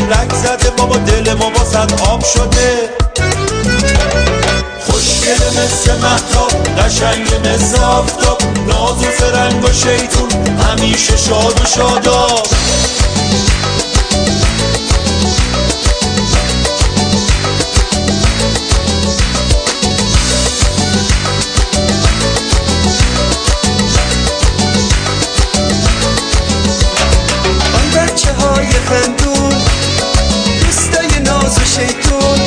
رنگ زده بابا دل ما واسد آب شده خوشگل مثل مهتاب قشنگ مثل آفتاب ناز و زرنگ و شیطون همیشه شاد و شاداب آن بچه های خندون دوستای ناز و شیطون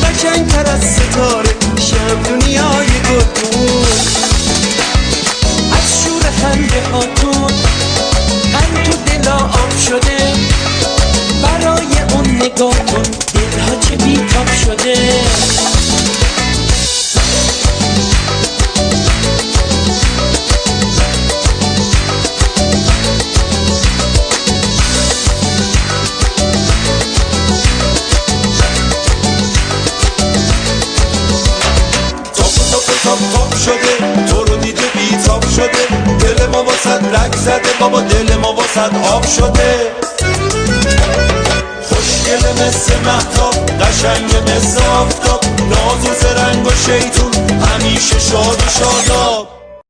قشنگ‌تر از ستاره شب دنیای گلگون از شور خنده هاتون غم تو دلا آب شده برای اون نگاهتون دلها چه بیتاب شده تاب شده تو رو دیده بیتاب شده دل ما واسد رنگ زده بابا دل ما واسد آب شده خوشگل مثل مهتاب قشنگ مثل آفتاب ناز و زرنگ و شیطون همیشه شاد و شاداب